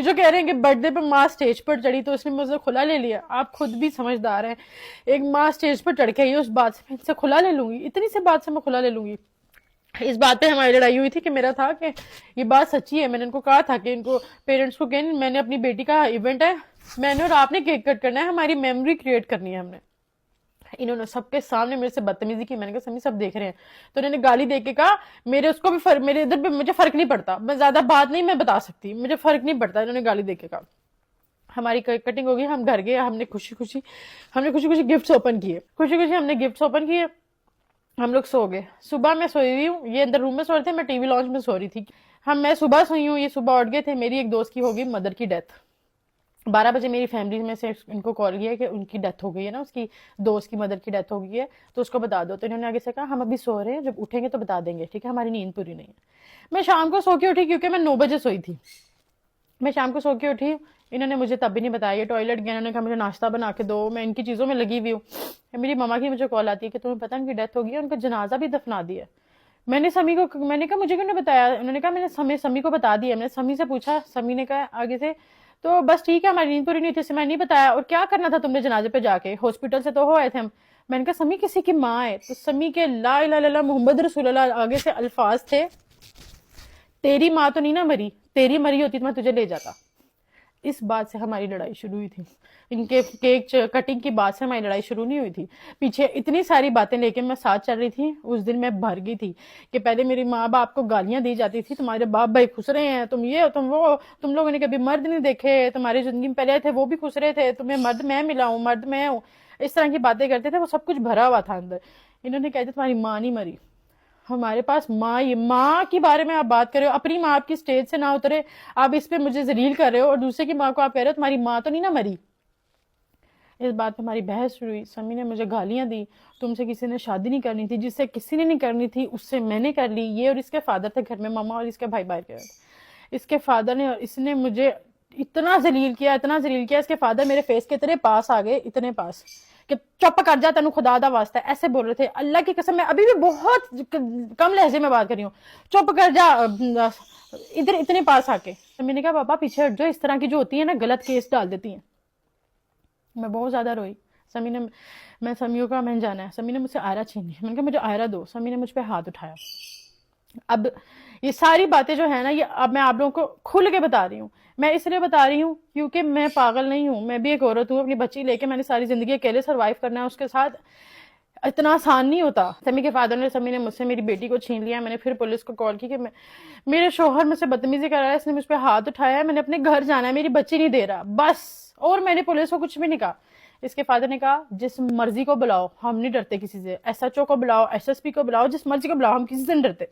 جو کہہ رہے ہیں کہ برتھ ڈے پہ ماں اسٹیج پر چڑھی تو اس نے مجھ سے کھلا لے لیا، آپ خود بھی سمجھدار ہیں، ایک ماں اسٹیج پر چڑھ کے آئی اس بات سے میں ان سے کھلا لے لوں گی، اتنی سی بات سے میں کھلا لے لوں گی؟ اس بات پہ ہماری لڑائی ہوئی تھی کہ میرا تھا کہ یہ بات سچی ہے، میں نے ان کو کہا تھا کہ ان کو پیرنٹس کو کہ میں نے اپنی بیٹی کا ایونٹ ہے، میں نے اور آپ نے کیک کٹ کرنا ہے، ہماری میموری کریٹ کرنی ہے ہم نے۔ انہوں نے سب کے سامنے میرے سے بدتمیزی کی، میں نے کہا سمی سب دیکھ رہے ہیں، تو انہوں نے گالی دے کے کہا میرے اس کو بھی فرق، میرے ادھر بھی مجھے فرق نہیں پڑتا، میں زیادہ بات نہیں میں بتا سکتی، مجھے فرق نہیں پڑتا، انہوں نے گالی دے کے کہا۔ ہماری کٹنگ ہو گئی، ہم گھر گئے، ہم نے خوشی خوشی گفٹس اوپن کیے، ہم نے گفٹس اوپن کیے، ہم لوگ سو گئے۔ صبح میں سوئی ہوئی ہوں، یہ اندر روم میں سو رہے تھے، میں ٹی وی لانچ میں سو رہی تھی، میں صبح سوئی ہوں، یہ صبح اٹھ گئے تھے۔ میری ایک دوست کی ہوگی مدر کی ڈیتھ، 12 بجے میری فیملی میں سے ان کو کال کیا کہ ان کی ڈیتھ ہو گئی ہے نا، اس کی دوست کی مدر کی ڈیتھ ہو گئی ہے تو اس کو بتا دو، تو انہوں نے آگے سے کہا ہم ابھی سو رہے ہیں، جب اٹھیں گے تو بتا دیں گے، ٹھیک ہے، ہماری نیند پوری نہیں ہے۔ میں شام کو سو کے اٹھی کیونکہ میں 9 بجے سوئی تھی، میں شام کو سو کے اٹھی، انہوں نے مجھے تب بھی نہیں بتایا، یہ ٹوائلٹ گیا، انہوں نے کہا مجھے ناشتہ بنا کے دو، میں ان کی چیزوں میں لگی ہوئی ہوں۔ میری ماما کی مجھے کال آتی ہے کہ تمہیں پتہ ان کی ڈیتھ ہو گئی ہے، ان کا جنازہ بھی دفنا دیا۔ میں نے کہا مجھے کیوں نہیں بتایا؟ انہوں نے کہا میں نے سمی کو بتا دیا۔ میں نے سمی سے پوچھا، سمی نے کہا آگے سے تو بس ٹھیک ہے، ہماری نیند پوری نہیں تھی، اسے میں نہیں بتایا، اور کیا کرنا تھا تم نے جنازے پہ جا کے، ہاسپٹل سے تو ہو آئے تھے ہم۔ میں نے کہا سمی کسی کی ماں ہے، تو سمی کے لا الہ الا اللہ محمد رسول اللہ آگے سے الفاظ تھے، تیری ماں تو نہیں نا مری، تیری مری ہوتی تو میں تجھے لے جاتا۔ اس بات سے ہماری لڑائی شروع ہوئی تھی، ان کے کیک کٹنگ کی بات سے ہماری لڑائی شروع نہیں ہوئی تھی، پیچھے اتنی ساری باتیں لے کے میں ساتھ چل رہی تھی۔ اس دن میں بھر گئی تھی کہ پہلے میری ماں باپ کو گالیاں دی جاتی تھی، تمہارے باپ بھائی خسرے ہیں، تم یہ تم وہ، تم لوگوں نے کبھی مرد نہیں دیکھے، تمہاری زندگی میں پہلے تھے وہ بھی خسرے تھے، تمہیں مرد میں ملا ہوں، مرد میں ہوں، اس طرح کی باتیں کرتے تھے، وہ سب کچھ بھرا ہوا تھا اندر۔ انہوں نے کہا تھا تمہاری ماں نہیں مری، ہمارے پاس ماں کے بارے میں آپ بات کر رہے ہو، اپنی ماں آپ کی سٹیج سے نہ اترے، آپ اس پہ مجھے ذلیل کر رہے ہو، اور دوسرے کی ماں کو آپ کہہ رہے ہو تمہاری ماں تو نہیں نہ مری۔ اس بات پہ ہماری بحث شروع ہوئی، سمی نے مجھے گالیاں دی، تم سے کسی نے شادی نہیں کرنی تھی، جس سے کسی نے نہیں کرنی تھی اس سے میں نے کر لی، یہ اور اس کے فادر تھے گھر میں، ماما اور اس کے بھائی باہر گئے، اس کے فادر نے، اس نے مجھے اتنا ذلیل کیا، اس کے فادر میرے فیس کے اتنے پاس آ گئے، اتنے پاس کہ چپ کر جا تینوں خدا دا واسطہ، ایسے بول رہے تھے، اللہ کی قسم میں ابھی بھی بہت کم لہجے میں بات کر رہی ہوں، چپ کر جا ادھر، اتنے پاس آ کے۔ میں نے کہا پاپا پیچھے ہٹ جاؤ، اس طرح کی جو ہوتی ہیں نا غلط کیس ڈال دیتی ہیں۔ میں بہت زیادہ روئی، سمی نے، میں سمیوں کا میں جانا ہے، سمی نے مجھ سے آئرہ چھین لی، میں نے کہا مجھے آئرہ دو، سمی نے مجھ پہ ہاتھ اٹھایا۔ اب یہ ساری باتیں جو ہے نا، یہ اب میں آپ لوگوں کو کھل کے بتا رہی ہوں، میں اس لیے بتا رہی ہوں کیونکہ میں پاگل نہیں ہوں، میں بھی ایک عورت ہوں، اپنی بچی لے کے میں نے ساری زندگی اکیلے سروائیو کرنا ہے، اس کے ساتھ اتنا آسان نہیں ہوتا۔ سمی کے فادر نے، سمی نے مجھ سے میری بیٹی کو چھین لیا، میں نے پھر پولیس کو کال کی کہ میرے شوہر مجھ سے بدتمیزی کر رہا ہے، اس نے مجھ پہ ہاتھ اٹھایا ہے، میں نے اپنے گھر جانا ہے، میری بچی نہیں دے رہا بس، اور میں نے پولیس کو کچھ بھی نہیں کہا۔ اس کے فادر نے کہا جس مرضی کو بلاؤ، ہم نہیں ڈرتے کسی سے، ایس ایچ او کو بلاؤ، ایس ایس پی کو بلاؤ، جس مرضی کو بلاؤ، ہم کسی سے نہیں ڈرتے۔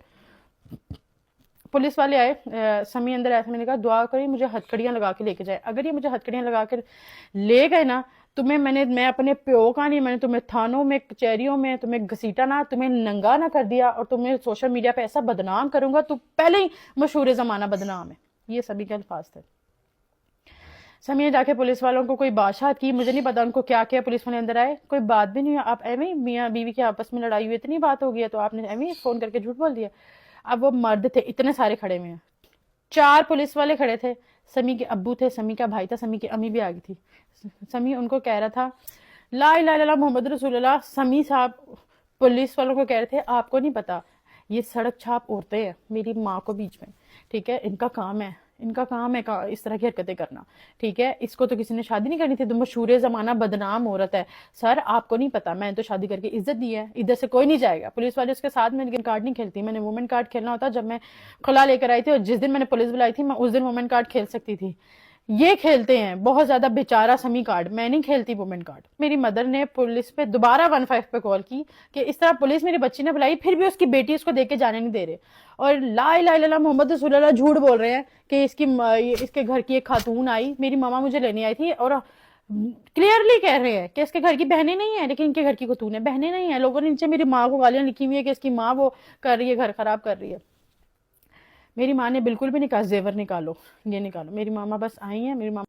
پولیس والے آئے، سمی اندر آیا، میں نے کہا دعا کری مجھے ہتھکڑیاں لگا کے لے کے جائے، اگر یہ مجھے ہتھکڑیاں لگا کے لے گئے نا، تمہیں میں اپنے پیو کا نہیں، میں نے تمہیں تھانوں میں کچہریوں میں تمہیں گھسیٹا نہ، تمہیں ننگا نہ کر دیا، اور تمہیں سوشل میڈیا پہ ایسا بدنام کروں گا، تو پہلے ہی مشہور زمانہ بدنام ہے۔ یہ سبھی کے الفاظ تھے۔ سمی نے جا کے پولیس والوں کو کوئی بادشاہت کی، مجھے نہیں پتا ان کو کیا کیا، پولیس والے اندر آئے، کوئی بات بھی نہیں، آپ ایویں میاں بیوی کے آپس میں لڑائی ہوئی، اتنی بات ہو گئی ہے تو آپ نے ایویں فون کر کے جھوٹ بول دیا۔ اب وہ مرد تھے اتنے سارے کھڑے ہوئے ہیں، 4 پولیس والے کھڑے تھے، سمی کے ابو تھے، سمی کا بھائی تھا، سمی کی امی بھی آگئی تھی۔ سمی ان کو کہہ رہا تھا لا الہ الا اللہ محمد رسول اللہ، سمی صاحب پولیس والوں کو کہہ رہے تھے آپ کو نہیں پتا یہ سڑک چھاپ عورتیں ہیں، میری ماں کو بیچ میں، ٹھیک ہے، ان کا کام ہے اس طرح کی حرکتیں کرنا، ٹھیک ہے، اس کو تو کسی نے شادی نہیں کرنی تھی، تو مشہور زمانہ بدنام عورت ہے، سر آپ کو نہیں پتا، میں نے تو شادی کر کے عزت دی ہے، ادھر سے کوئی نہیں جائے گا۔ پولیس والے اس کے ساتھ، میں لیکن کارڈ نہیں کھیلتی، میں نے وومن کارڈ کھیلنا ہوتا جب میں کھلا لے کر آئی تھی، اور جس دن میں نے پولیس بلائی تھی میں اس دن وومن کارڈ کھیل سکتی تھی۔ یہ کھیلتے ہیں بہت زیادہ بیچارہ سمی کارڈ، میں نہیں کھیلتی وومن کارڈ۔ میری مدر نے پولیس پہ دوبارہ 15 پہ کال کی کہ اس طرح پولیس میری بچی نے بلائی، پھر بھی اس کی بیٹی اس کو دیکھ کے جانے نہیں دے رہے، اور لا الہ الا اللہ محمد رسول اللہ جھوٹ بول رہے ہیں کہ اس کے گھر کی ایک خاتون آئی، میری ماما مجھے لینے آئی تھی، اور کلیئرلی کہہ رہے ہیں کہ اس کے گھر کی بہنیں نہیں ہیں، لیکن ان کے گھر کی خاتون ہے، بہنیں نہیں ہیں۔ لوگوں نے نیچے میری ماں کو گالیاں لکھی ہوئی ہے کہ اس کی ماں وہ کر رہی ہے، گھر خراب کر رہی ہے۔ میری ماں نے بالکل بھی نہیں کہا زیور نکالو، یہ نکالو، میری ماما بس آئی ہیں، میری ماما